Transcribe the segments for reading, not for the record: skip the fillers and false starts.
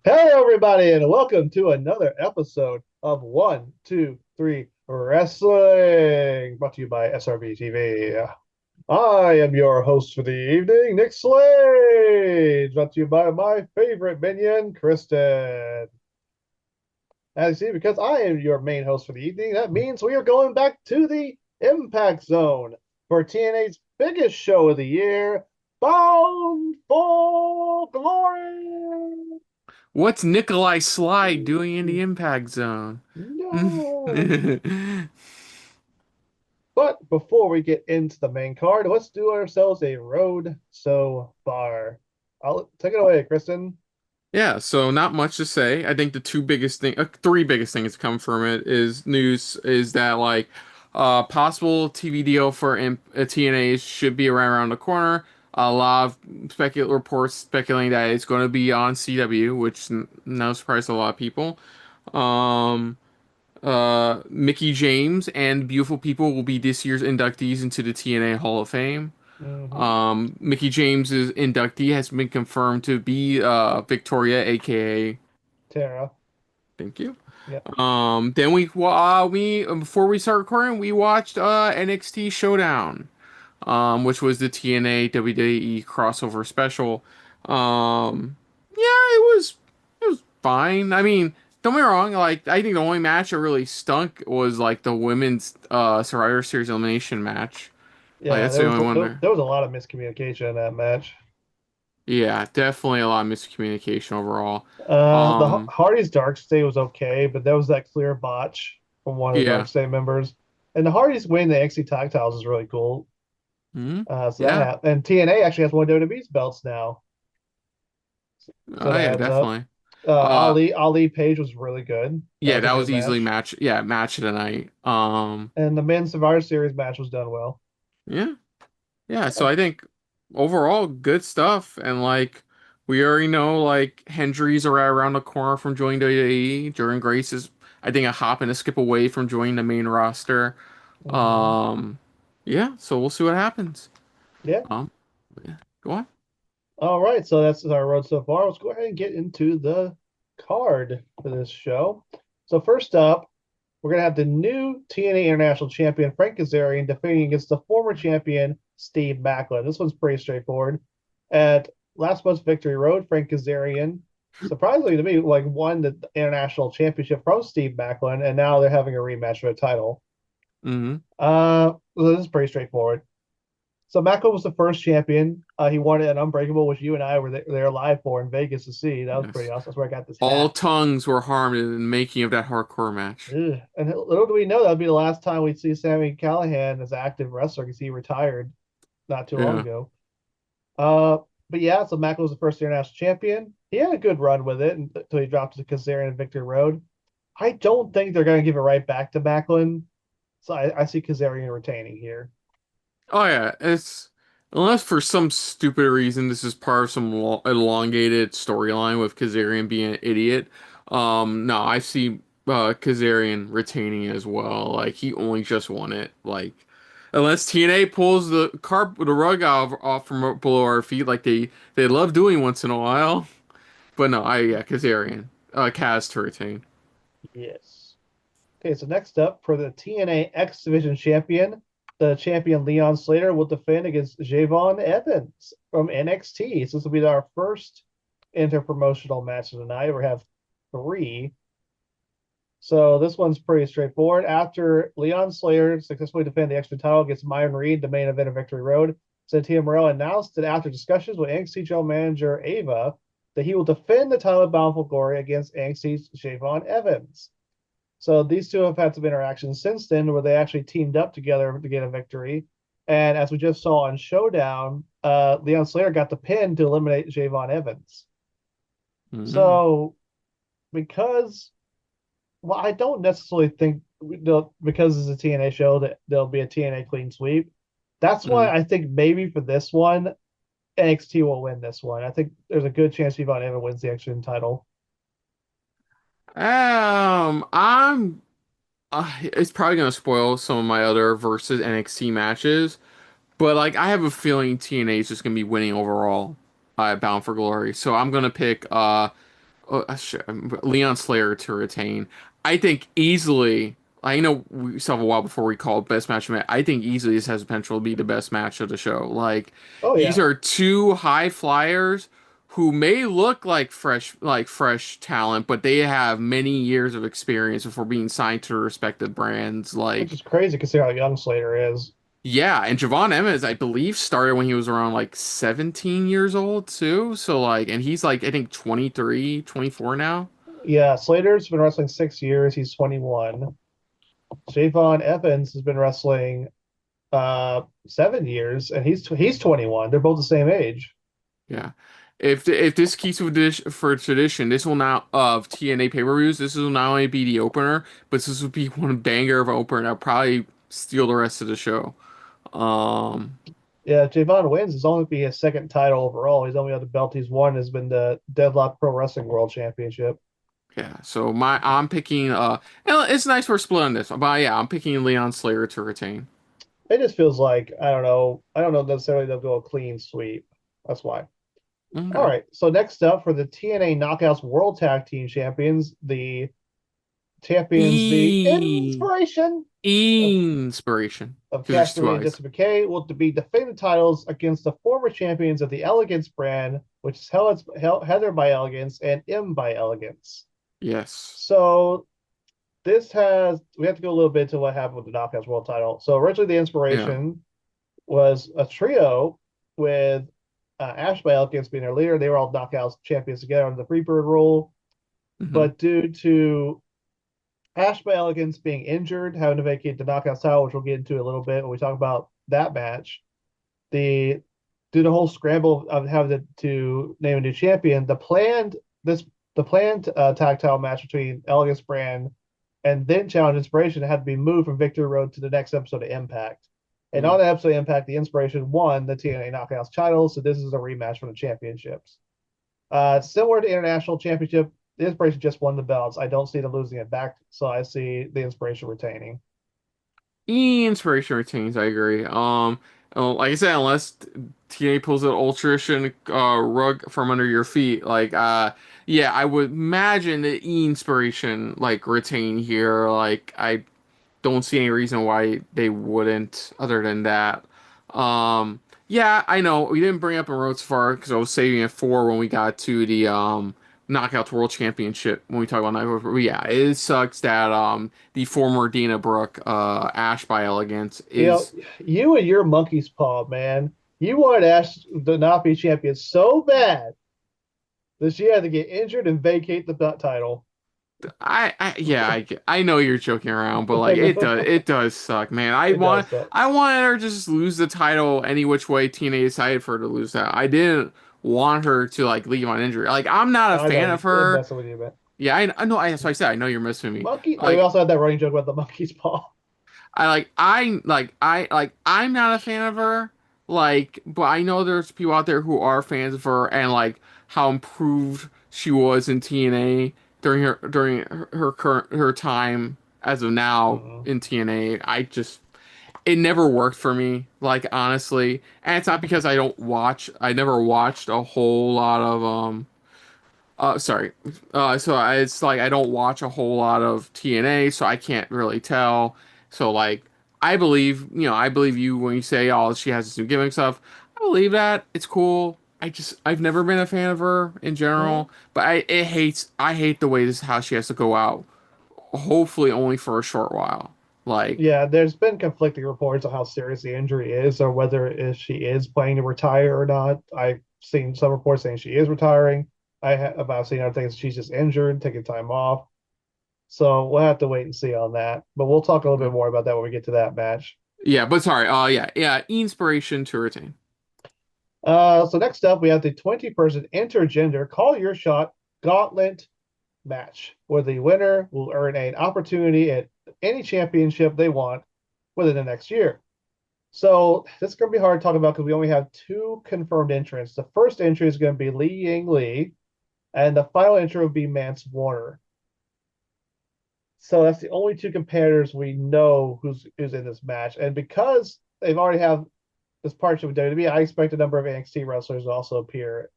Hello, everybody, and welcome to another episode of One, Two, Three Wrestling, brought to you by SRBTV. I am your host for the evening, Nick Slade, brought to you by my favorite minion, Kristen. As you see, because I am your main host for the evening, that means we are going back to the Impact Zone for TNA's biggest show of the year, Bound for Glory. What's Nikolai Slide doing in the impact zone? No. But before we get into the main card, let's do ourselves a road so far. I'll take it away, Kristen. Yeah, so not much to say. I think the three biggest things to come from it is news is that possible TV deal for TNA should be around the corner. A lot of reports speculating that it's going to be on CW, which no surprise to a lot of people. Um, Mickey James and Beautiful People will be this year's inductees into the TNA Hall of Fame. Mm-hmm. Mickey James's inductee has been confirmed to be Victoria, aka. Tara. Thank you. Yep. Then we before we start recording, we watched NXT Showdown, which was the TNA WWE crossover special. Yeah, it was fine. I mean, don't get me wrong. Like, I think the only match that really stunk was like the women's Survivor Series elimination match. Like, Yeah, that's there the was only one there. there was a lot of miscommunication in that match. Yeah, definitely a lot of miscommunication overall. The Um, Hardy's Dark Stay was okay, but there was that clear botch from one of the Dark yeah. Stay members. And the Hardys winning the NXT tag titles is really cool. Hmm. So that Yeah. happened. And TNA actually has one of WWE's belts now. So Oh that yeah, adds up. definitely. Uh, Uh, Ali Ali Page was really good. That yeah, was a that good was easily match. match of the night. And the men's Survivor Series match was done well. Yeah. Yeah, so Uh, I think overall good stuff, and like we already know like Hendry's are right around the corner from joining WWE. Jordan Grace is, I think, a hop and a skip away from joining the main roster. mhm. Um yeah, so we'll see what happens. Yeah. Um yeah, go on. All right. So that's our road so far. Let's go ahead and get into the card for this show. So first up, we're gonna have the new TNA International Champion Frank Kazarian defending against the former champion Steve Macklin. This one's pretty straightforward. At last month's Victory Road, Frank Kazarian, surprisingly to me, like won the international championship from Steve Macklin, and now they're having a rematch for the title. Hmm. So this is pretty straightforward. So Macklin was the first champion. He won it at Unbreakable, which you and I were there live for in Vegas to see. That was pretty Yes. awesome. That's where I got this All hat. tongues were harmed in the making of that hardcore match. Ugh. And little do we know that'll be the last time we'd see Sammy Callahan as an active wrestler because he retired not too long Yeah. ago. Uh, but yeah, so Macklin was the first international champion. He had a good run with it until he dropped to Kazarian and Victory Road. I don't think they're going to give it right back to Macklin. So I see Kazarian retaining here. Oh yeah, it's unless for some stupid reason this is part of some elongated storyline with Kazarian being an idiot. No, I see Kazarian retaining as well. Like he only just won it. Like unless TNA pulls the rug off from below our feet, like they love doing once in a while. But no, yeah, Kazarian, Kaz to retain. Yes. Okay, so next up for the TNA X Division champion, the champion Leon Slater will defend against Javon Evans from NXT. So this will be our first interpromotional match of the night. We have three. So this one's pretty straightforward. After Leon Slater successfully defended the extra title against Myron Reed, the main event of Victory Road, Santino Morel announced that after discussions with NXT General Manager Ava, that he will defend the title of Bountiful Glory against NXT's Javon Evans. So these two have had some interactions since then where they actually teamed up together to get a victory. And as we just saw on Showdown, Leon Slater got the pin to eliminate Javon Evans. Hmm. So because, well, I don't necessarily think because it's a TNA show that there'll be a TNA clean sweep. That's why Hmm. I think maybe for this one, NXT will win this one. I think there's a good chance Javon Evans wins the X title. I'm it's probably gonna spoil some of my other versus NXT matches, but like I have a feeling TNA is just gonna be winning overall, Bound for Glory. So I'm gonna pick Leon Slayer to retain. I think easily. I know we still have a while before we call it best match of the night. I think easily this has potential to be the best match of the show. Like Oh these yeah, are two high flyers who may look like fresh talent, but they have many years of experience before being signed to respected brands. which Like is crazy considering how young Slater is. yeah, and Javon Emmons, I believe, started when he was around like 17 years old too. So like, and he's like I think 23, 24 now. Yeah, Slater's been wrestling 6 years. He's 21. Javon Evans has been wrestling 7 years, and he's 21. They're both the same age. Yeah. If this keeps with this for tradition, this will now of TNA pay-per-views, this will not only be the opener, but this will be one banger of an opener that'll probably steal the rest of the show. Um, Yeah, Javon wins. It's only be his second title overall. He's only other belt he's won has been the Deadlock Pro Wrestling World Championship. yeah. So I'm picking and it's nice we're split on this, but yeah, I'm picking Leon Slayer to retain. It just feels like I don't know. I don't know necessarily they'll go a clean sweep. That's why. All Okay. right. So next up for the TNA Knockouts World Tag Team Champions, the E inspiration Inspiration. of Because there's Cash two Lee and eyes. Jessica McKay will be defending the titles against the former champions of the Elegance brand, which is Heather by Elegance and M by Elegance. Yes. So we have to go a little bit to what happened with the Knockouts World title. So originally the Yeah. inspiration was a trio with Ash by Elegance being their leader. They were all Knockouts champions together under the Freebird rule. Hmm. But due to Ash by Elegance being injured, having to vacate the Knockouts title, which we'll get into a little bit when we talk about that match, the due to the whole scramble of having to name a new champion, this the planned tag title match between Elegance Brand and then Challenge Inspiration had to be moved from Victory Road to the next episode of Impact. And Yeah. on that episode of Impact, the Inspiration won the TNA Knockouts title, so this is a rematch for the championships. Similar to International Championship, the Inspiration just won the belts. I don't see them losing it back, so I see the Inspiration retaining. Inspiration retains, I agree. Like I said, unless TNA pulls an ultra rug from under your feet, yeah, I would imagine that inspiration like retain here. Like I don't see any reason why they wouldn't, other than that. Yeah, I know we didn't bring up a road so far because I was saving it for when we got to the Knockouts World Championship when we talk about Knockouts. But yeah, it sucks that the former Dana Brooke Ash by Elegance You know, is you and your monkey's paw, man. You wanted Ash to not be champion so bad that she had to get injured and vacate the title. I yeah I know you're joking around, but I like know it does suck, man. it does suck. I wanted her to just lose the title any which way TNA decided for her to lose that. I didn't want her to like leave on injury. Like I'm not a I know fan you of her. messing with you, man. Yeah, I know. That's why I said I know you're missing me. Monkey. We Like also had that running joke about the monkey's paw. I'm not a fan of her. Like, but I know there's people out there who are fans of her and like how improved she was in TNA during her current her time as of now Mm-hmm. in TNA. I just it never worked for me, like honestly. And it's not because I never watched a whole lot of sorry. It's like I don't watch a whole lot of TNA, so I can't really tell. So like I believe you when you say, "Oh, she has this new gimmick stuff." I believe that. It's cool. I've never been a fan of her in Mm-hmm. general, but I hate the way this how she has to go out. Hopefully only for a short while. Like Yeah, there's been conflicting reports on how serious the injury is or whether if she is planning to retire or not. I've seen some reports saying she is retiring. I've seen other things she's just injured, taking time off. So we'll have to wait and see on that. But we'll talk a little bit more about that when we get to that match. yeah, but sorry. Yeah, inspiration to retain. So next up, we have the 20-person intergender call your shot gauntlet match, where the winner will earn an opportunity at any championship they want within the next year. So this is going to be hard to talk about because we only have two confirmed entrants. The first entry is going to be Li Ying Lee, and the final entry will be Mance Warner. So that's the only two competitors we know who's in this match. And because they've already have this partnership with WWE, I expect a number of NXT wrestlers to also appear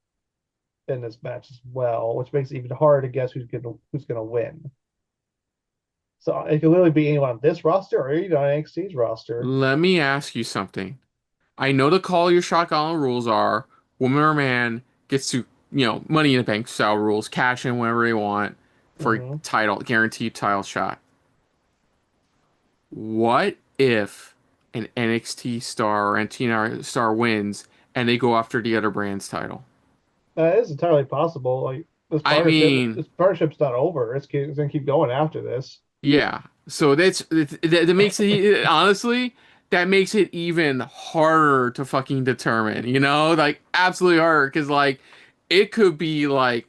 in this match as well, which makes it even harder to guess who's gonna win. So it could literally be anyone on this roster or even on NXT's roster. Let me ask you something. I know the call your shot gauntlet rules are woman or man gets to, money in the bank style rules, cash in whenever they want for a Hmm. title, guaranteed title shot. What if an NXT star or an TNA star wins and they go after the other brand's title? That is entirely possible. Like I mean, this partnership's not over. It's gonna keep going after this. yeah. So that makes it honestly, that makes it even harder to fucking determine, like absolutely harder because like it could be like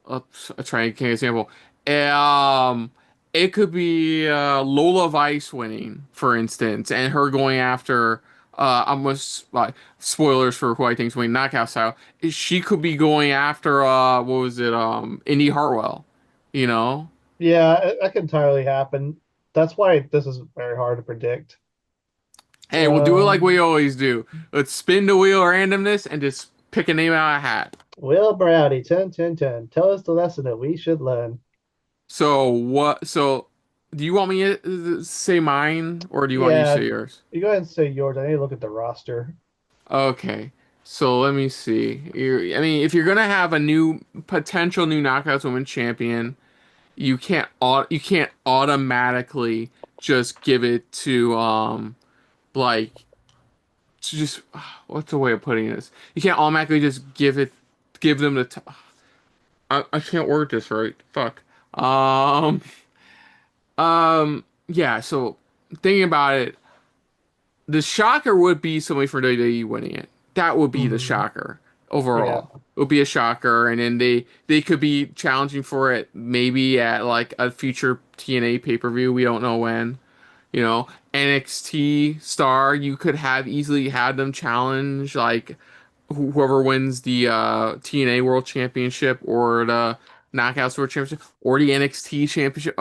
a try and example. Um, it could be Lola Vice winning, for instance, and her going after almost like spoilers for who I think is winning knockout style. She could be going after what was it Indy Hartwell, you know. Yeah, that can entirely happen. That's why this is very hard to predict. Hey, we'll do it like we Um, always do. Let's spin the wheel of randomness and just pick a name out of a hat. Will Browdy, 10, 10, 10. Tell us the lesson that we should learn. So what? So do you want me to say mine or do you want you to Yeah, say yours? you go ahead and say yours. I need to look at the roster. Okay. So let me see. I mean, if you're gonna have a new potential new Knockouts Women champion, you can't automatically just give it to like to just what's the way of putting this? You can't automatically just give them the t I can't word this right. Fuck. Um yeah, so thinking about it, the shocker would be somebody from WWE winning it. That would be the Hmm. shocker Yeah. overall. It would be a shocker, and then they could be challenging for it maybe at like a future TNA pay-per-view. We don't know when. NXT star, you could have easily had them challenge like whoever wins the TNA World Championship or the Knockouts World Championship or the NXT Championship.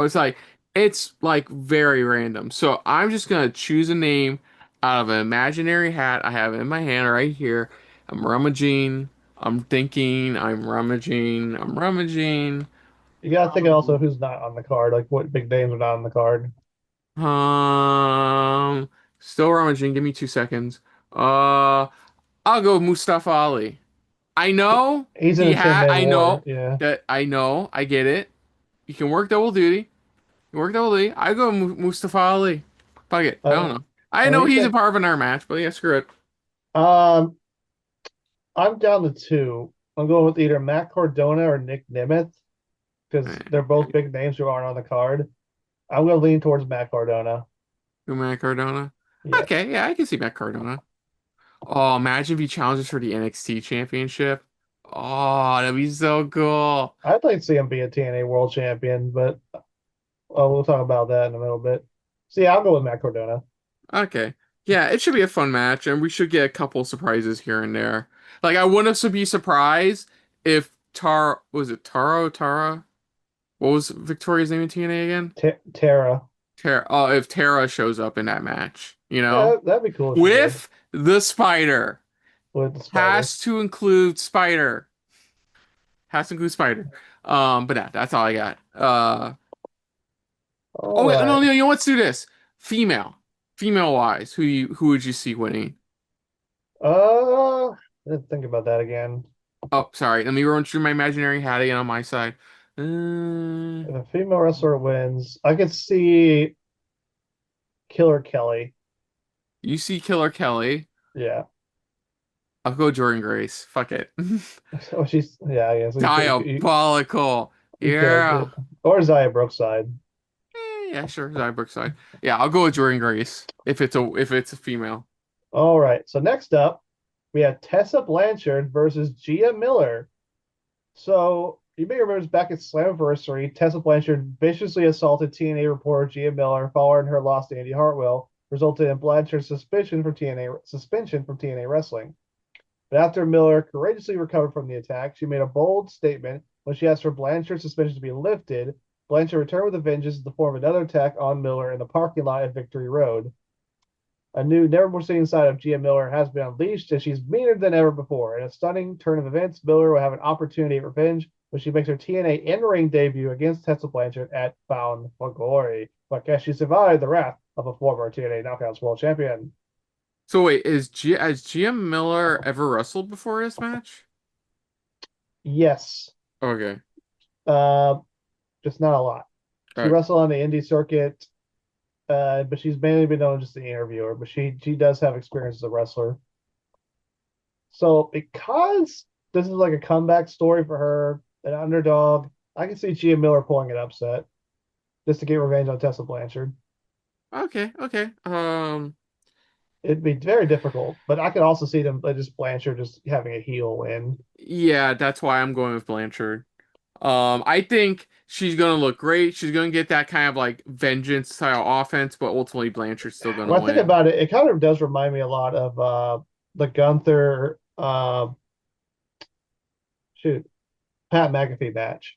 It's like very random. So I'm just gonna choose a name out of an imaginary hat I have in my hand right here. I'm rummaging. I'm thinking. I'm rummaging. I'm rummaging. You gotta think also who's not on the card, like what big names are not on the card. Um, Still rummaging. Give me 2 seconds. Uh, I'll go Mustafa Ali. I know He's in a 10-man I war. know Yeah. I get it. You can work double duty. You can work double duty. I go Mustafa Ali. Fuck it. I don't know. I What do know you he's a think? part of our match, but yeah, screw it. Um, I'm down to two. I'm going with either Matt Cardona or Nick Nemeth because they're Eh, both big names who aren't on the card. I'm going to lean towards Matt Cardona. Who, Matt Cardona? Yes. Okay, yeah, I can see Matt Cardona. Oh, imagine if he challenges for the NXT championship. Oh, that'd be so cool. I'd like to see him be a TNA World Champion, but we'll talk about that in a little bit. So yeah, I'll go with Matt Cardona. Okay. Yeah, it should be a fun match, and we should get a couple surprises here and there. Like, I wouldn't be surprised if Tara, was it Tara? Tara? What was Victoria's name in TNA again? Tara. Tara. Oh, if Tara shows up in that match, Yeah, that'd be cool if she did with the spider. with the spider. Has to include spider. Has to include spider. But that's all I got. All Oh wait, no, right. no, let's do this. Female, female wise, who would you see winning? I didn't think about that again. Oh, sorry. Let me run through my imaginary hat again on my side. Uh, If a female wrestler wins, I could see Killer Kelly. you see Killer Kelly. Yeah. I'll go Jordan Grace. Fuck it. Oh, yeah, I guess Diabolical. you could. Yeah. Or Zaya Brookside. Yeah, sure. Zyberg side. Yeah, I'll go with Jordan Grace if it's a female. All right. So next up, we have Tessa Blanchard versus Gia Miller. So you may remember back at Slammiversary, Tessa Blanchard viciously assaulted TNA reporter Gia Miller following her loss to Andy Hartwell, resulted in Blanchard's suspension from TNA Wrestling. But after Miller courageously recovered from the attack, she made a bold statement when she asked for Blanchard's suspension to be lifted. Blanchard returned with a vengeance in the form of another attack on Miller in the parking lot at Victory Road. A new, never before seen side of Gia Miller has been unleashed, and she's meaner than ever before. In a stunning turn of events, Miller will have an opportunity at revenge when she makes her TNA in-ring debut against Tessa Blanchard at Bound for Glory. But can she survive the wrath of a former TNA Knockouts World Champion? So wait, has Gia Miller ever wrestled before this match? Yes, Okay. uh, just not a lot. She All wrestled on the indie circuit, but she's mainly been known as just the interviewer. But she does have experience as a wrestler. So because this is like a comeback story for her, an underdog, I can see Gia Miller pulling an upset just to get revenge on Tessa Blanchard. Okay, okay. It'd be very difficult, but I could also see them just Blanchard just having a heel win. Yeah, that's why I'm going with Blanchard. I think she's gonna look great. She's gonna get that kind of like vengeance style offense, but ultimately Blanchard's still gonna When I think win. about it, it kind of does remind me a lot of the Gunther shoot Pat McAfee match.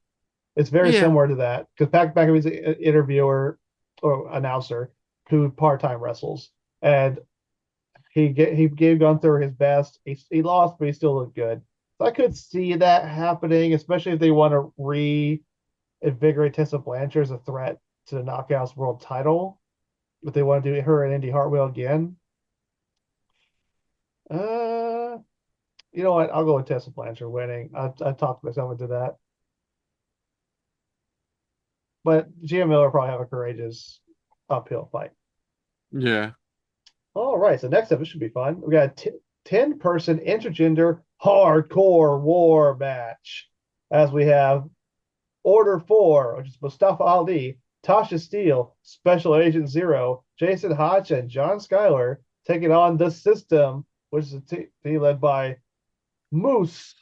It's very Yeah. similar to that because Pat McAfee's an interviewer or announcer who part-time wrestles, and he gave Gunther his best. He lost, but he still looked good. So I could see that happening, especially if they want to reinvigorate Tessa Blanchard as a threat to the Knockouts World Title. If they want to do her and Indy Hartwell again, uh, you know what? I'll go with Tessa Blanchard winning. I talked myself into that, but Gia Miller probably have a courageous uphill fight. Yeah. All right, so next up, it should be fun. We got a 10-person intergender hardcore war match as we have Order 4, which is Mustafa Ali, Tasha Steele, Special Agent Zero, Jason Hodge, and John Schuyler taking on The System, which is a team led by Moose,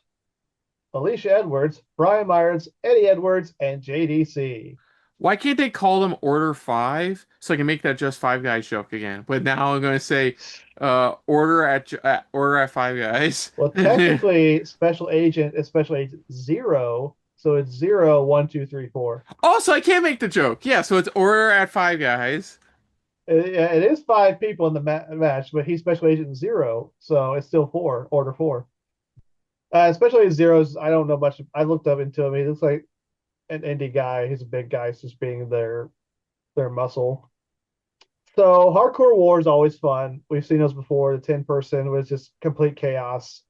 Alicia Edwards, Brian Myers, Eddie Edwards, and JDC. Why can't they call them Order 5 so I can make that just Five Guys joke again? But now I'm gonna say Order at Five Guys. Well, technically, Special Agent is Special Agent Zero, so it's 0, 1, 2, 3, 4. Also, I can't make the joke. Yeah, so it's Order at Five Guys. It is 5 people in the match, but he's Special Agent Zero, so it's still four, Order 4. Special Agent Zero's, I don't know much. I looked up into him. He looks like an indie guy. He's a big guy, he's just being their muscle. So Hardcore War is always fun. We've seen those before. The 10-person was just complete chaos.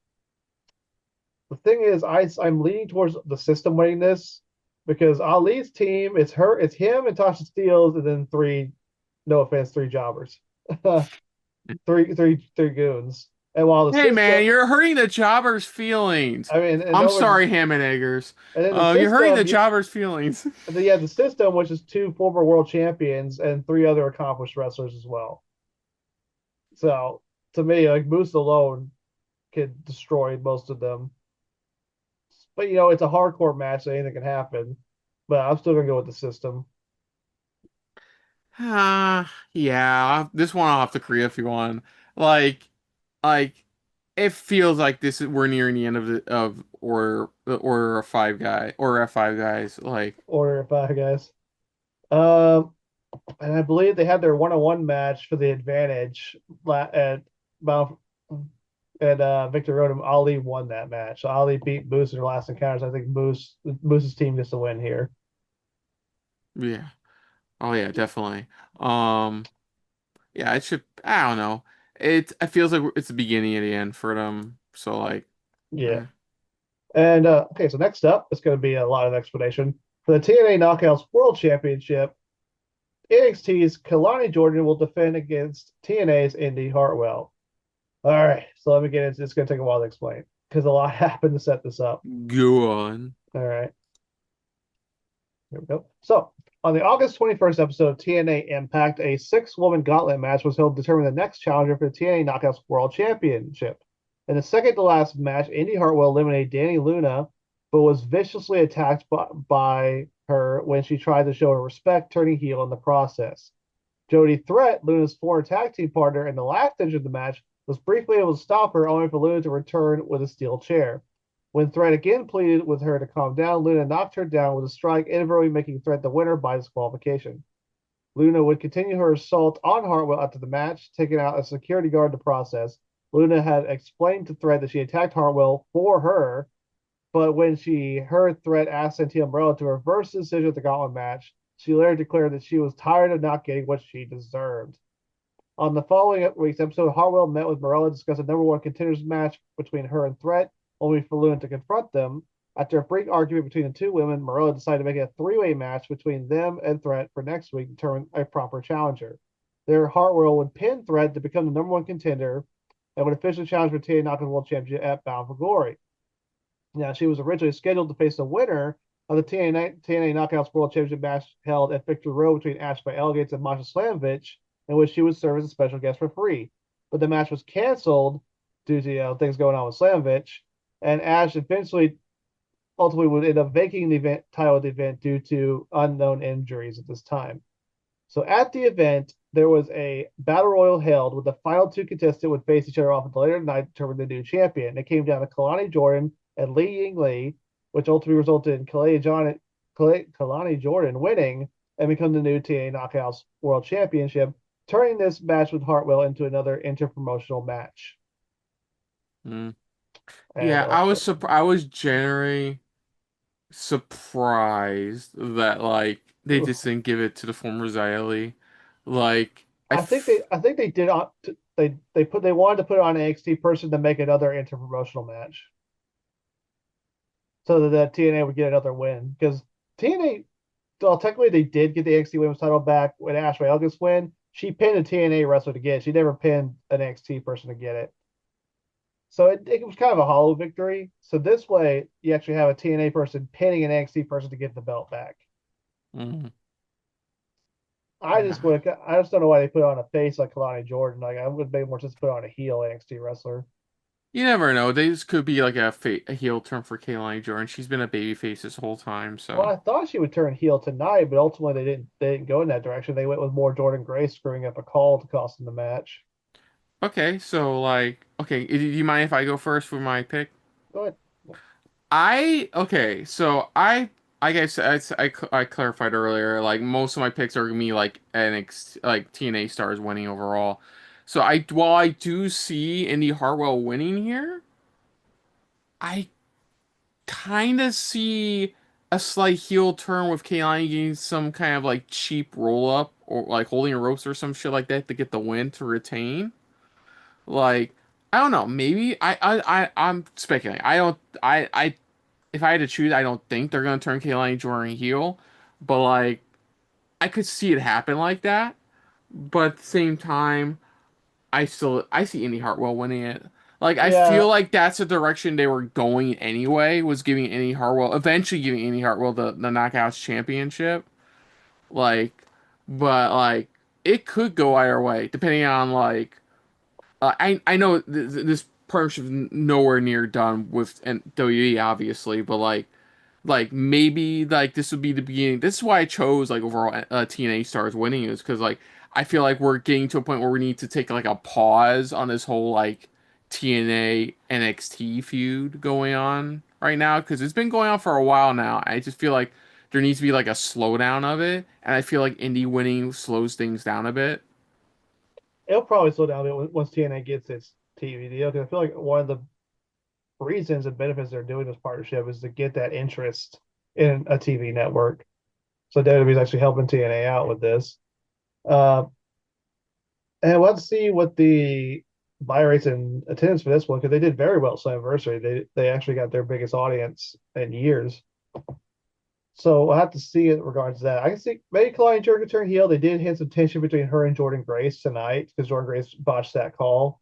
The thing is, I'm leaning towards the system winning this because Ali's team, it's him and Tasha Steeles, and then three, no offense, three jobbers, three goons. And while the Hey man, system, you're hurting the jobber's feelings. I mean, and I'm nobody's, sorry, ham and eggers. and then the You're hurting system, the jobber's feelings. and then you have the system, which is two former world champions and three other accomplished wrestlers as well. So to me, like Moose alone could destroy most of them. But it's a hardcore match, so anything can happen. But I'm still gonna go with the system. Yeah, this one I'll have to agree if you want. Like, like it feels like we're nearing the end of the order of Five Guy or at Five Guys. Like, Order of 5 guys. Um, and I believe they had their one-on-one match for the advantage at Mount and Victor Rodham. Ali won that match. So Ali beat Moose in their last encounters. I think Moose's team gets the win here. yeah, oh yeah, definitely. Um, yeah, it should. I don't know. It feels like it's the beginning of the end for them. So like, Yeah. eh. And okay, so next up, it's going to be a lot of explanation for the TNA Knockouts World Championship. NXT's Kalani Jordan will defend against TNA's Indy Hartwell. All right, so let me get into. It's going to take a while to explain because a lot happened to set this up. Go on. All right, here we go. So on the August 21st episode of TNA Impact, a 6-woman gauntlet match was held to determine the next challenger for the TNA Knockouts World Championship. In the second to last match, Indy Hartwell eliminated Danny Luna, but was viciously attacked by her when she tried to show her respect, turning heel in the process. Jody Threat, Luna's former tag team partner in the last inch of the match, was briefly able to stop her, only for Luna to return with a steel chair. When Threat again pleaded with her to calm down, Luna knocked her down with a strike, inadvertently making Threat the winner by disqualification. Luna would continue her assault on Hartwell after the match, taking out a security guard in the process. Luna had explained to Thread that she attacked Hartwell for her, but when she heard Thread ask Santino Marella to reverse the decision of the Gauntlet match, she later declared that she was tired of not getting what she deserved. On the following week's episode, Hartwell met with Marella to discuss a number one contenders match between her and Threat, only for Luna to confront them. After a brief argument between the two women, Marella decided to make it a three-way match between them and Threat for next week to determine a proper challenger. There, Hartwell would pin Threat to become the number one contender and would officially challenge for TNA Knockouts World Championship at Bound for Glory. Now, she was originally scheduled to face the winner of the TNA Knockouts World Championship match held at Victory Road between Ashley Elgates and Masha Slamovich, in which she would serve as a special guest referee. But the match was canceled due to things going on with Slamovich, and Ash ultimately would end up vacating the title of the event due to unknown injuries at this time. So at the event, there was a battle royal held with the final two contestants would face each other off at the later night to determine the new champion. It came down to Kalani Jordan and Li Ying Li, which ultimately resulted in Kalani Jordan winning and become the new TNA Knockouts World Championship, turning this match with Hartwell into another interpromotional match. Mm. And Yeah, I was generally surprised that like they just didn't give it to the former Xia. Like I think they did they wanted to put it on an NXT person to make another interpromotional match so that TNA would get another win because TNA, well, technically they did get the NXT Women's title back when Ashley Elgin win. She pinned a TNA wrestler to get it. She never pinned an NXT person to get it. So it was kind of a hollow victory. So this way, you actually have a TNA person pinning an NXT person to get the belt back. mm, I just yeah. would. I just don't know why they put it on a face like Kalani Jordan. Like I would make more sense to put it on a heel NXT wrestler. You never know. This could be like a heel turn for Kayline Jordan. She's been a babyface this whole time, Well, so I thought she would turn heel tonight, but ultimately they didn't go in that direction. They went with more Jordan Grace screwing up a call to cost them the match. okay. So like, okay, do you mind if I go first for my pick? Go ahead. Okay, so I guess I clarified earlier, like most of my picks are gonna be like NXT, like TNA stars winning overall. So while I do see Indy Hartwell winning here, I kind of see a slight heel turn with Kayline getting some kind of like cheap roll up or like holding a ropes or some shit like that to get the win to retain. Like I don't know, maybe I'm speculating. I if I had to choose, I don't think they're gonna turn Kayline Jordan heel, but like I could see it happen like that. But at the same time, I see Indy Hartwell winning it. Like I Yeah, feel like that's the direction they were going anyway, was giving Indy Hartwell eventually giving Indy Hartwell the Knockouts championship. Like, but like it could go either way depending on like I know this partnership is nowhere near done with WWE obviously, but like maybe like this would be the beginning. This is why I chose like overall TNA stars winning is because like I feel like we're getting to a point where we need to take like a pause on this whole like TNA NXT feud going on right now because it's been going on for a while now. I just feel like there needs to be like a slowdown of it, and I feel like indie winning slows things down a bit. it'll probably slow down a bit once TNA gets its TV deal. Because I feel like one of the reasons and benefits they're doing this partnership is to get that interest in a TV network. So WWE is actually helping TNA out with this. Uh, and let's see what the buy rates and attendance for this one because they did very well Slammiversary. They actually got their biggest audience in years. So we'll have to see in regards to that. I can see maybe Kalani and Jordan turn heel. They did hit some tension between her and Jordan Grace tonight because Jordan Grace botched that call.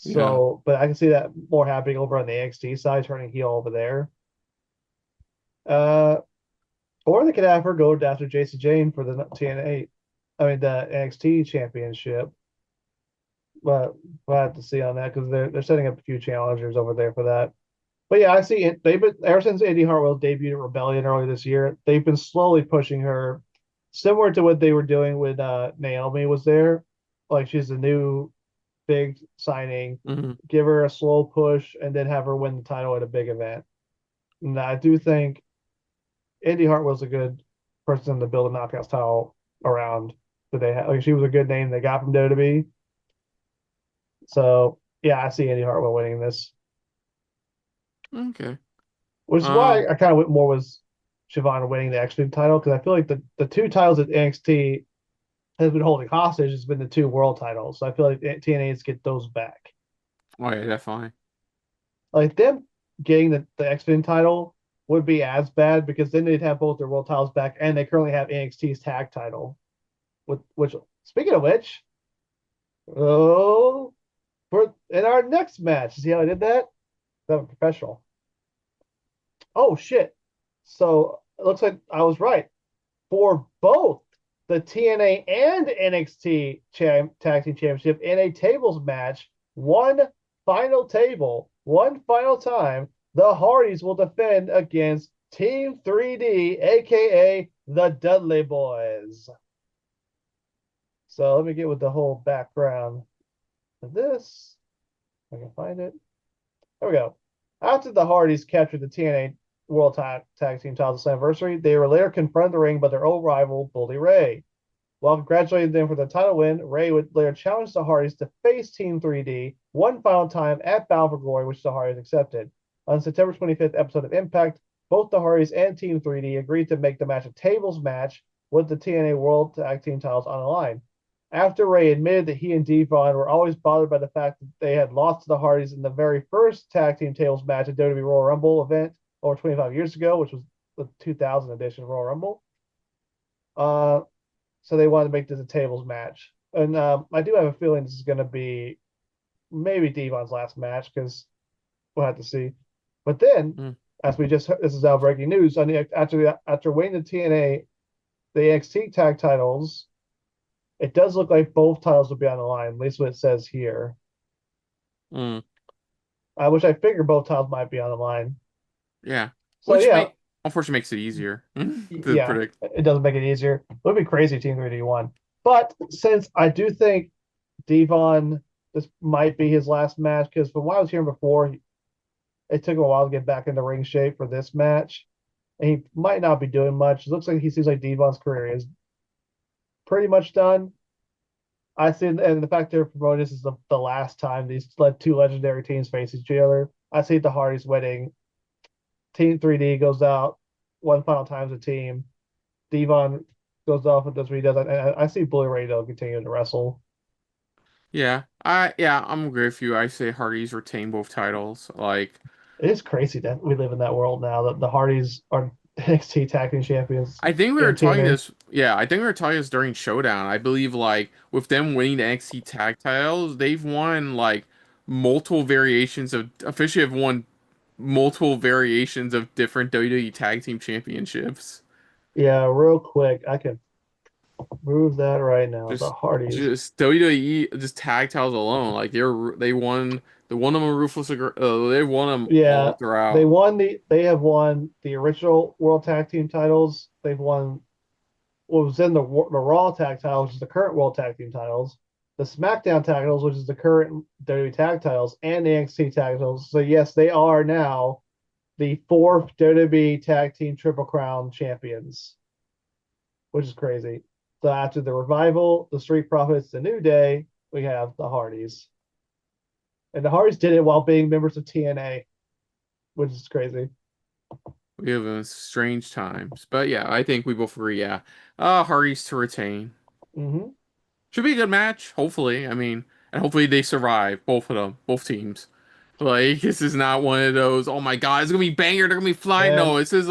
Yeah. So, but I can see that more happening over on the NXT side, turning heel over there. Uh, or they could have her go after Jason Jane for the TNA, I mean the NXT championship. But we'll have to see on that because they're setting up a few challengers over there for that. But yeah, I see it. They've been ever since Indy Hartwell debuted at Rebellion earlier this year. They've been slowly pushing her, similar to what they were doing when Naomi was there. Like she's a new big signing. Hmm. Give her a slow push and then have her win the title at a big event. And I do think Indy Hartwell's a good person to build a Knockouts title around. that they had. Like she was a good name they got from WWE. So yeah, I see Indy Hartwell winning this, Okay. which is why Um. I kind of went more with Siobhan winning the X Division title because I feel like the two titles that NXT has been holding hostage has been the two world titles. So I feel like TNA needs to get those back. Oh yeah, definitely. Like them getting the X Division title would be as bad because then they'd have both their world titles back, and they currently have NXT's tag title. Which speaking of which, oh, for in our next match, see how I did that? That was professional. Oh shit! So it looks like I was right for both the TNA and NXT Tag Team Championship in a tables match. One final time. The Hardys will defend against Team 3D, aka the Dudley Boys. So let me get with the whole background of this. If I can find it. There we go. After the Hardys captured the TNA World Tag Team titles anniversary, they were later confronted in the ring by their old rival, Bully Ray. While congratulating them for the title win, Ray would later challenge the Hardys to face Team 3D one final time at Bound for Glory, which the Hardys accepted. On September 25th episode of Impact, both the Hardys and Team 3D agreed to make the match a tables match with the TNA World Tag Team titles on the line. After Ray admitted that he and Devon were always bothered by the fact that they had lost to the Hardys in the very first tag team tables match at WWE Royal Rumble event over 25 years ago, which was the 2000 edition of Royal Rumble. Uh, so they wanted to make this a tables match. And I do have a feeling this is going to be maybe Devon's last match because we'll have to see. But then, Mm. as we just heard, this is now breaking news. After winning the TNA, the NXT tag titles, it does look like both titles will be on the line. At least what it says here. Mm. Which I figure both titles might be on the line. Yeah. So Which yeah, may unfortunately makes it easier to yeah, predict. it does make it easier. It would be crazy Team 3D won. But since I do think Devon, this might be his last match because from what I was hearing before, it took him a while to get back into ring shape for this match. And he might not be doing much. It looks like he seems like Devon's career is pretty much done. I see, and the fact they're promoting this is the last time these two legendary teams face each other. I see the Hardys winning. Team 3D goes out one final time as a team. Devon goes off and does what he does. And I see Bully Ray though continue to wrestle. I'm agree with you. I say Hardy's retain both titles. Like It is crazy that we live in that world now that the Hardys are NXT Tag Team Champions I think we were in talking TNA. this. Yeah, I think we were talking this during Showdown. I believe like with them winning the NXT tag titles, they've won like multiple variations of officially have won multiple variations of different WWE tag team championships. Yeah, real quick, I can move that right now. The Just Hardys. just WWE just tag titles alone. Like they won them a they won them all Yeah, throughout. they have won the original World Tag Team titles. They've won what was in the Raw Tag titles, which is the current World Tag Team titles, the SmackDown tag titles, which is the current WWE tag titles, and the NXT tag titles. So yes, they are now the fourth WWE Tag Team Triple Crown champions, which is crazy. So after the Revival, the Street Profits, the New Day, we have the Hardys. And the Hardys did it while being members of TNA, which is crazy. We have strange times. But yeah, I think we both agree, yeah. Hardy's to retain. Mm-hmm. Should be a good match, hopefully. I mean, and hopefully they survive, both of them, both teams. Like, this is not one of those, oh my God, it's gonna be banger, they're gonna be flying. Man, No, this is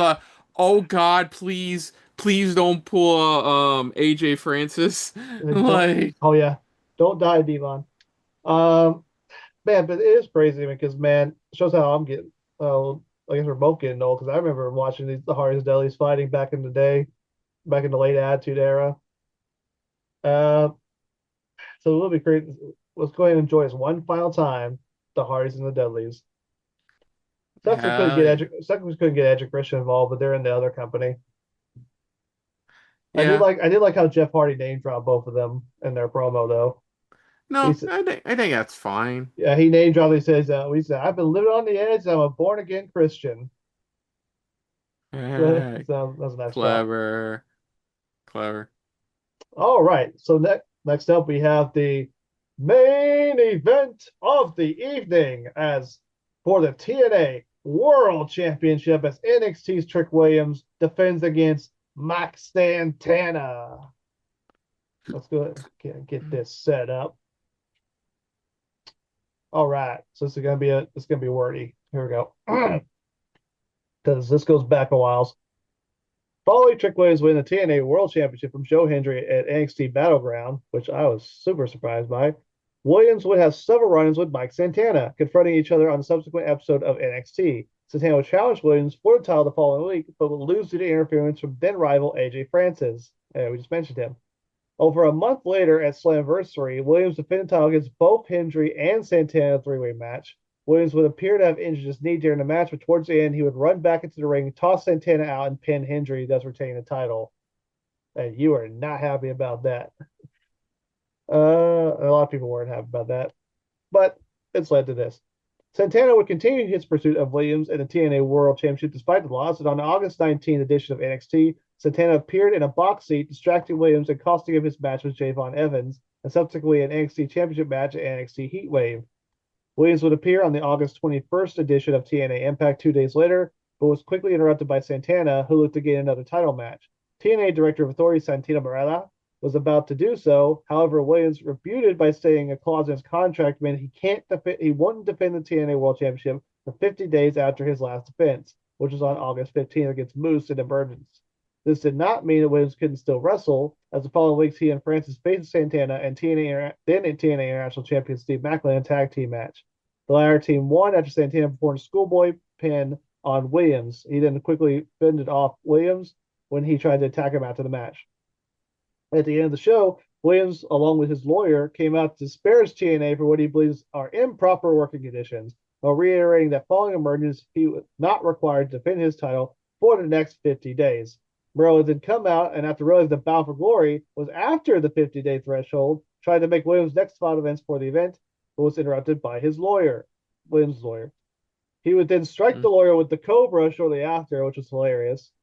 oh God, please, please don't pull AJ Francis. don't. Like, Oh yeah, don't die, Devon. Um, man, but it is crazy because man, it shows how I'm getting. I guess we're both getting old because I remember watching the Hardys Delis fighting back in the day, back in the late Attitude Era. Uh, so it will be great. Let's go ahead and enjoy this one final time. The Hardys and the Dudleys. hell yeah. Sucks we couldn't get Edge and Christian involved, but they're in the other company. Yeah. I did like how Jeff Hardy name dropped both of them in their promo though. He No, said, I think that's fine. yeah, he name dropped. He says, "We said I've been living on the edge. I'm a born again Christian." So Eh, that's a nice drop. clever, clever. All right. So next up, we have the main event of the evening as for the TNA World Championship as NXT's Trick Williams defends against Max Santana. Let's go get this set up. All right. So it's gonna be wordy. Here we go. Because this goes back a while. Following Trick Williams win the TNA World Championship from Joe Hendry at NXT Battleground, which I was super surprised by, Williams would have several run-ins with Mike Santana, confronting each other on the subsequent episode of NXT. Santana would challenge Williams for the title the following week, but would lose due to interference from then rival AJ Francis. We just mentioned him. Over a month later at Slamversary, Williams defended the title against both Hendry and Santana in a three-way match. Williams would appear to have injured his knee during the match, but towards the end, he would run back into the ring, toss Santana out, and pin Hendry, thus retaining the title. And you are not happy about that. A lot of people weren't happy about that, but it's led to this. Santana would continue his pursuit of Williams in the TNA World Championship despite the loss, and on the August 19th edition of NXT, Santana appeared in a box seat, distracting Williams and costing him his match with Javon Evans, and subsequently an NXT Championship match at NXT Heatwave. Williams would appear on the August 21st edition of TNA Impact 2 days later, but was quickly interrupted by Santana, who looked to gain another title match. TNA Director of Authority Santino Marella was about to do so. However, Williams refuted by saying a clause in his contract meant he wouldn't defend the TNA World Championship for 50 days after his last defense, which was on August 15th against Moose in Emergence. This did not mean that Williams couldn't still wrestle, as the following weeks he and Francis faced Santana and then TNA International Champion Steve Macklin in a tag team match. The latter team won after Santana performed a schoolboy pin on Williams. He then quickly fended off Williams when he tried to attack him after the match. At the end of the show, Williams, along with his lawyer, came out to disparage TNA for what he believes are improper working conditions, while reiterating that following emergence, he was not required to defend his title for the next 50 days. Morello then come out and after realizing the Bound for Glory was after the 50-day threshold, tried to make Williams' next spot events for the event, but was interrupted by his lawyer, Williams' lawyer. He would then strike the lawyer with the Cobra shortly after, which was hilarious.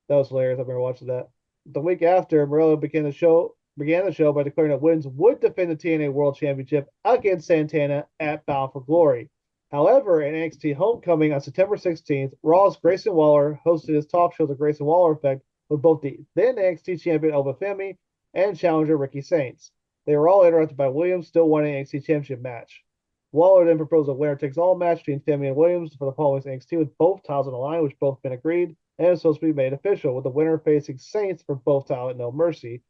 That was hilarious. I remember watching that. The week after, Morello began the show by declaring that Williams would defend the TNA World Championship against Santana at Bound for Glory. However, in NXT Homecoming on September 16th, Raw's Grayson Waller hosted his talk show, The Grayson Waller Effect, with both the then NXT champion Oba Femi and challenger Ricky Saints. They were all interrupted by Williams still winning an NXT Championship match. Waller then proposed a winner-takes-all match between Femi and Williams for the following NXT with both titles on the line, which both been agreed, and is supposed to be made official, with the winner facing Saints for both titles at No Mercy.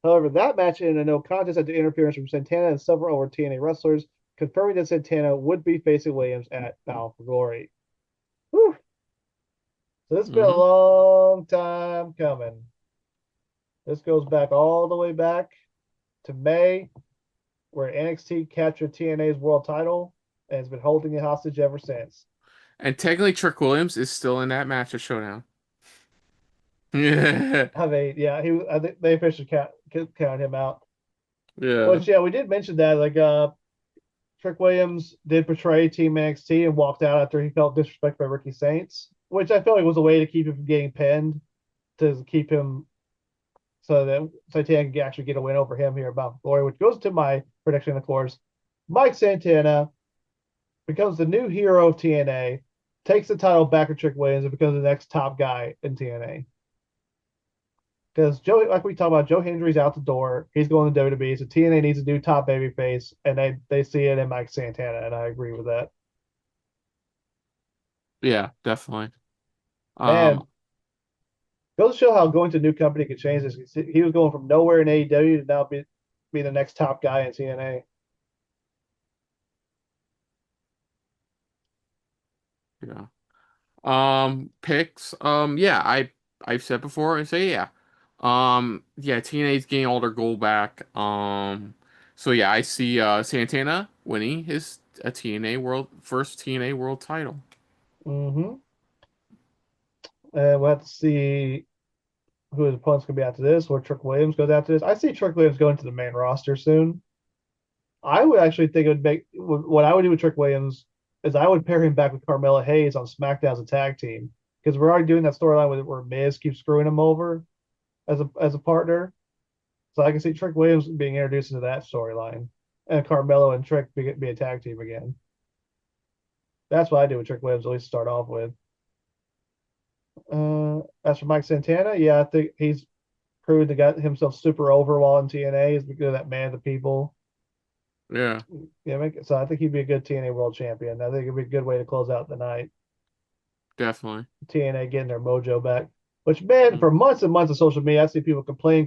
However, that match ended in a no contest after interference from Santana and several over TNA wrestlers, confirming that Santana would be facing Williams at Bound for Glory. Whew. So this has been a long time coming. This goes back all the way back to May, where NXT captured TNA's world title and has been holding it hostage ever since. And technically, Trick Williams is still in that match at Showdown. Yeah. I mean, yeah, I think they officially count him out. Yeah. Which, yeah, we did mention that. Trick Williams did portray Team NXT and walked out after he felt disrespected by Ricky Saints, which I felt like was a way to keep him from getting pinned, to keep him so that Santana can actually get a win over him here about Glory, which goes to my prediction, of course. Mike Santana becomes the new hero of TNA, takes the title back to Trick Williams, and becomes the next top guy in TNA. Because Joe, like we talked about, Joe Hendry's out the door. He's going to WWE, so TNA needs a new top babyface, and they see it in Mike Santana, and I agree with that. Yeah, definitely. Man, Um, goes to show how going to a new company can change this. He was going from nowhere in AEW to now be the next top guy in TNA. yeah. Picks. Yeah, I've said before and say yeah. Yeah, TNA's getting all their gold back. So yeah, I see Santana winning his a TNA World first TNA World title. Mm-hmm. And we'll have to see who his opponent's going to be after this, where Trick Williams goes after this. I see Trick Williams going to the main roster soon. I would actually think it would make what I would do with Trick Williams is I would pair him back with Carmella Hayes on SmackDown as a tag team, because we're already doing that storyline where Miz keeps screwing him over as a partner. So I can see Trick Williams being introduced into that storyline, and Carmelo and Trick be a tag team again. That's what I do with Trick Williams, at least start off with. As for Mike Santana, yeah, I think he's proved to got himself super over while in TNA. He's because of that man of the people. Yeah, Yeah, so I think he'd be a good TNA World Champion. I think it'd be a good way to close out the night. definitely. TNA getting their mojo back. Which, man, Mm. for months and months of social media, I see people complain.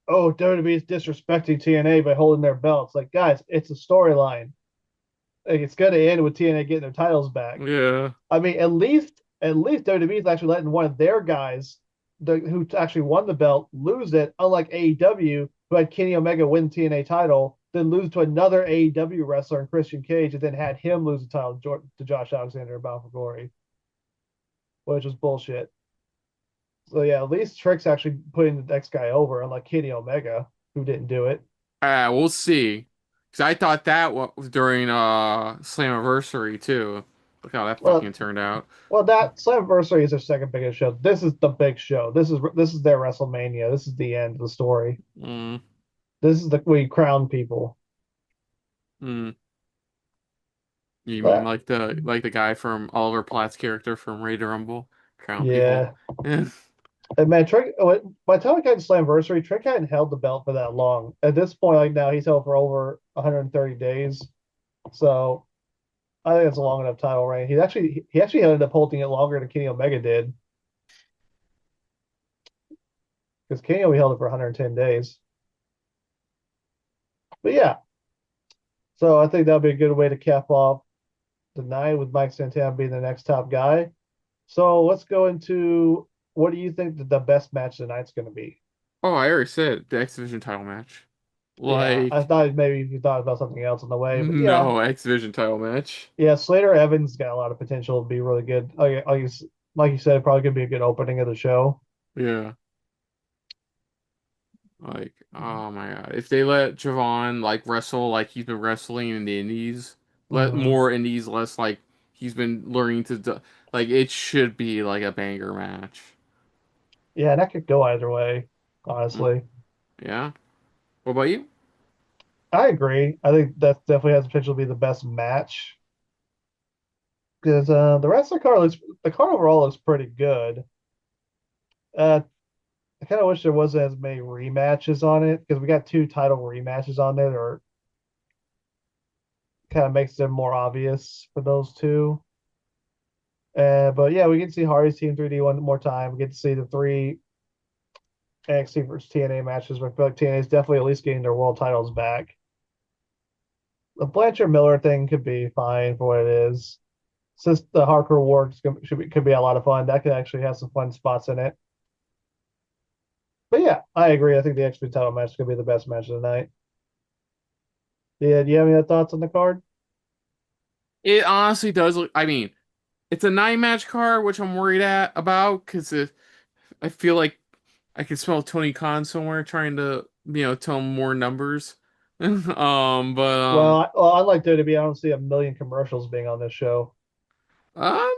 Oh, WWE is disrespecting TNA by holding their belts. Like, guys, it's a storyline. Like, it's going to end with TNA getting their titles back. Yeah. I mean, at least WWE is actually letting one of their guys, who actually won the belt, lose it. Unlike AEW, who had Kenny Omega win the TNA title, then lose to another AEW wrestler in Christian Cage, and then had him lose the title to Josh Alexander in Bound for Glory, which was bullshit. So yeah, at least Trick's actually putting the next guy over, unlike Kenny Omega, who didn't do it. We'll see. Because I thought that was during Slammiversary too. Look how that Well, fucking turned out. that Slammiversary is their second biggest show. This is the big show. This is their WrestleMania. This is the end of the story. Mm, This is the we crown people. mm. You mean But like the guy from Oliver Platt's character from Ready to Rumble? Crown people. yeah, Yeah. and man, Trick. By the time we got to Slammiversary, Trick hadn't held the belt for that long. At this point, like now, he's held for over 130 days. So I think it's a long enough title reign. He actually ended up holding it longer than Kenny Omega did because Kenny only held it for 110 days. But yeah, so I think that'll be a good way to cap off the night with Mike Santana being the next top guy. So let's go into what do you think that the best match of the night's going to be? Oh, I already said the X Division title match. Yeah, I Like, thought maybe you thought about something else on the way, but yeah, no X Division title match. yeah, Slater Evans got a lot of potential to be really good. Like you said, probably could be a good opening of the show. Yeah. Like, oh my God. If they let Javon like wrestle like he's been wrestling in the indies, let Hmm. more indies, less like he's been learning to do, like it should be like a banger match. Yeah, that could go either way, Mm, honestly. yeah. What about you? I agree. I think that definitely has potential to be the best match because the rest of the card overall looks pretty good. Uh, I kind of wish there wasn't as many rematches on it because we got two title rematches on there that are kind of makes them more obvious for those two. But yeah, we get to see Hardy's Team 3D one more time. We get to see the three NXT versus TNA matches. But I feel like TNA is definitely at least getting their world titles back. The Blanchard Miller thing could be fine for what it is. Since the hardcore war could be a lot of fun. That could actually have some fun spots in it. But yeah, I agree. I think the XP title match is gonna be the best match of the night. Yeah, do you have any other thoughts on the card? It honestly does look, I mean, it's a 9 match card, which I'm worried about because I feel like I can smell Tony Khan somewhere trying to, tell him more numbers. But Unlike WWE, I don't see a million commercials being on this show. um,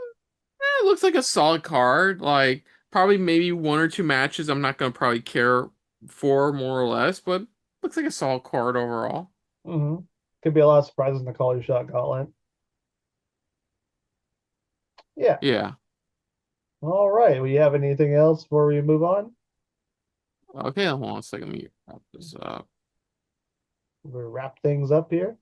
it looks like a solid card. Like probably maybe 1 or 2 matches I'm not gonna probably care for more or less, but looks like a solid card overall. Hmm. Could be a lot of surprises in the Call Your Shot Gauntlet. Yeah. Yeah. All right. Well, you have anything else before we move on? Okay, hold on a second. Let me wrap this up. We wrap things up here.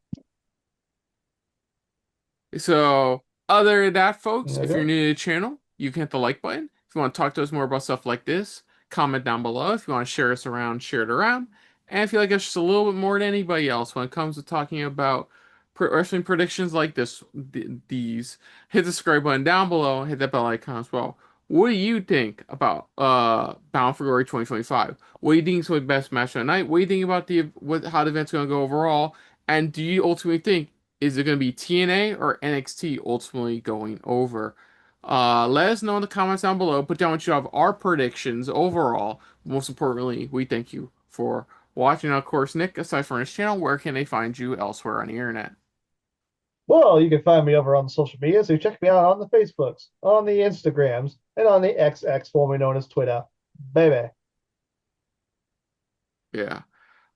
So, other than that, folks, if you're Okay. new to the channel, you can hit the like button. If you want to talk to us more about stuff like this, comment down below. If you want to share us around, share it around. And if you like us just a little bit more than anybody else when it comes to talking about wrestling predictions like these, hit the subscribe button down below, hit that bell icon as well. What do you think about Bound for Glory 2025? What do you think is the best match of the night? What do you think about how the event's going to go overall? And do you ultimately think is it going to be TNA or NXT ultimately going over? Let us know in the comments down below. Put down what you have our predictions overall. Most importantly, we thank you for watching. Of course, Nick, aside from his channel, where can they find you elsewhere on the internet? Well, you can find me over on the social media, so check me out on the Facebooks, on the Instagrams, and on the XX, formerly known as Twitter. Baby. Yeah.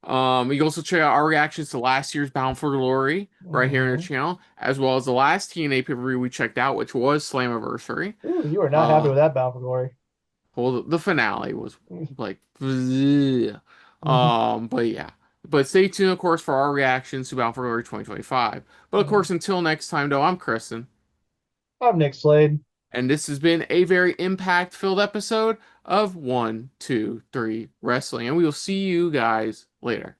You can also check out our reactions to last year's Bound for Glory right here on the channel, as well as the last TNA pay-per-view we checked out, which was Slammiversary. Ooh, you are not happy with that Bound for Glory. Well, the finale was like, but yeah. But stay tuned, of course, for our reactions to Bound for Glory 2025. But of course, until next time, though, I'm Kristen. I'm Nick Slade. And this has been a very impact-filled episode of 1, 2, 3 Wrestling. And we will see you guys later.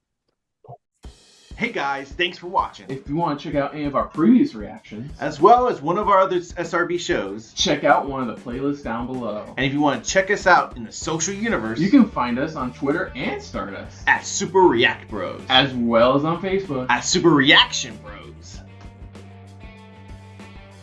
Hey guys, thanks for watching. If you want to check out any of our previous reactions, as well as one of our other SRB shows, check out one of the playlists down below. And if you want to check us out in the social universe, you can find us on Twitter and Stardust at Super React Bros, as well as on Facebook at Super Reaction Bros.